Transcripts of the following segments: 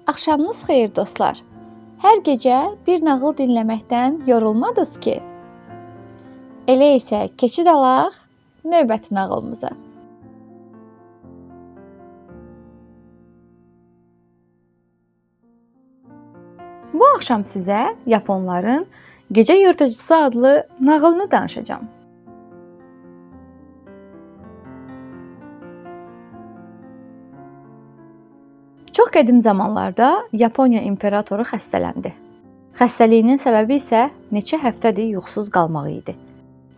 Axşamınız xeyir dostlar. Hər gecə bir nağıl dinləməkdən yorulmadınız ki? Elə isə keçid alaq növbəti nağılımıza. Bu axşam sizə Yaponların Gecə Yırtıcısı adlı nağılını danışacağam. Çox qədim zamanlarda Yaponiya imperatoru xəstələndi. Xəstəliyinin səbəbi isə neçə həftədir yuxusuz qalmağı idi.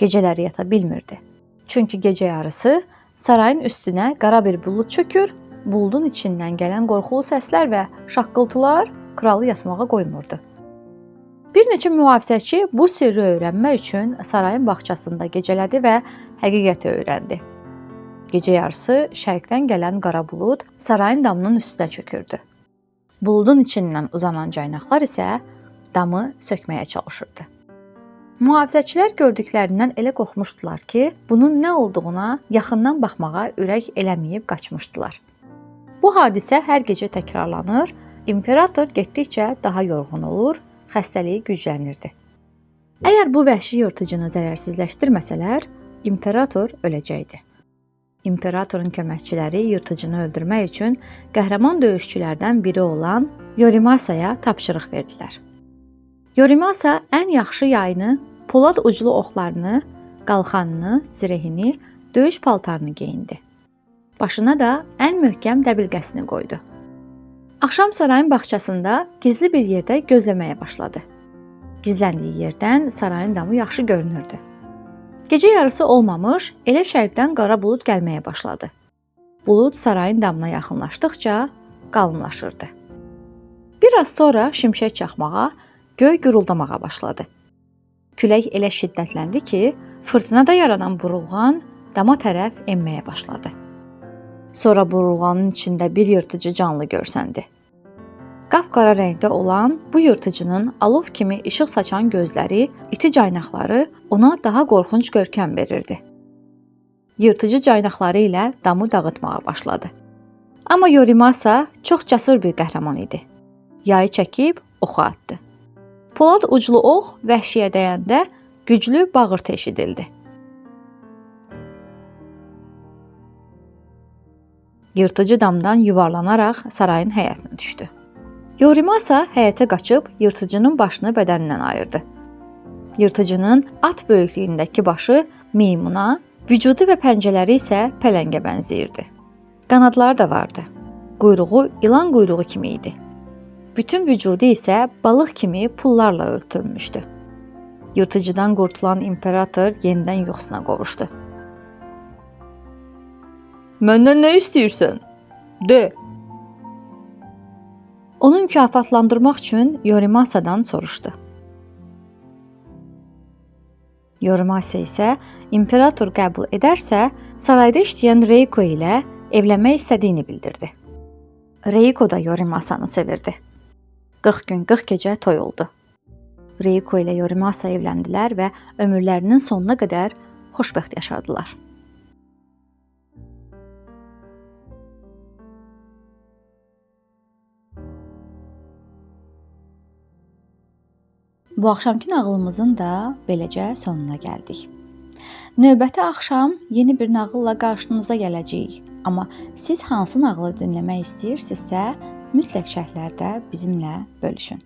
Gecələri yata bilmirdi. Çünki gecə yarısı sarayın üstünə qara bir bulud çökür, buludun içindən gələn qorxulu səslər və şaqqıltılar kralı yatmağa qoymurdu. Bir neçə mühafizəçi bu sirri öyrənmək üçün sarayın bağçasında gecələdi və həqiqəti öyrəndi. Gecə yarısı şərqdən gələn qara bulud sarayın damının üstünə çökürdü. Buludun içindən uzanan caynaqlar isə damı sökməyə çalışırdı. Mühafizəçilər gördüklərindən elə qorxmuşdular ki, bunun nə olduğuna yaxından baxmağa ürək eləməyib qaçmışdılar. Bu hadisə hər gecə təkrarlanır, imperator getdikcə daha yorğun olur, xəstəliyi güclənirdi. Əgər bu vəhşi yırtıcını zərərsizləşdirməsələr, imperator öləcəkdi. İmperatorun köməkçiləri yırtıcını öldürmək üçün qəhrəman döyüşçülərdən biri olan Yorimasaya tapşırıq verdilər. Yorimasa ən yaxşı yayını, polad uclu oxlarını, qalxanını, zirehini, döyüş paltarını geyindi. Başına da ən möhkəm dəbilqəsini qoydu. Axşam sarayın bağçasında gizli bir yerdə gözləməyə başladı. Gizləndiyi yerdən sarayın damı yaxşı görünürdü. Gecə yarısı olmamış, elə şərqdən qara bulud gəlməyə başladı. Bulud sarayın damına yaxınlaşdıqca qalınlaşırdı. Bir az sonra şimşək çaxmağa, göy guruldamağa başladı. Külək elə şiddətləndi ki, fırtınada yaranan burulğan dama tərəf enməyə başladı. Sonra burulğanın içində bir yırtıcı canlı görsəndi. Qapqara rəngdə olan bu yırtıcının alov kimi işıq saçan gözləri, iti caynaqları ona daha qorxunc görkəm verirdi. Yırtıcı caynaqları ilə damı dağıtmağa başladı. Amma Yorimasa çox cəsur bir qəhrəman idi. Yayı çəkib oxu atdı. Polad uclu ox vəhşiyə dəyəndə güclü bağırtı eşidildi. Yırtıcı damdan yuvarlanaraq sarayın həyətinə düşdü. Yorimasa həyətə qaçıb yırtıcının başını bədənindən ayırdı. Yırtıcının at böyüklüyündəki başı meymuna, vücudu və pəncələri isə pələngə bənzəyirdi. Qanadları da vardı. Quyruğu ilan quyruğu kimi idi. Bütün vücudu isə balıq kimi pullarla örtülmüşdü. Yırtıcıdan qurtulan imperator yenidən yuxusuna qovuşdu. "Məndən nə istəyirsən? De." Onu mükafatlandırmaq üçün Yorimasadan soruşdu. Yorimasa isə imperator qəbul edərsə, sarayda işləyən Reiko ilə evlənmək istədiyini bildirdi. Reiko da Yorimasanı sevirdi. 40 gün 40 gecə toy oldu. Reiko ilə Yorimasa evləndilər və ömürlərinin sonuna qədər xoşbəxt yaşadılar. Bu axşamki nağılımızın da beləcə sonuna gəldik. Növbəti axşam yeni bir nağılla qarşınıza gələcəyik. Amma siz hansı nağılı dinləmək istəyirsinizsə, mütləq şərhlərdə bizimlə bölüşün.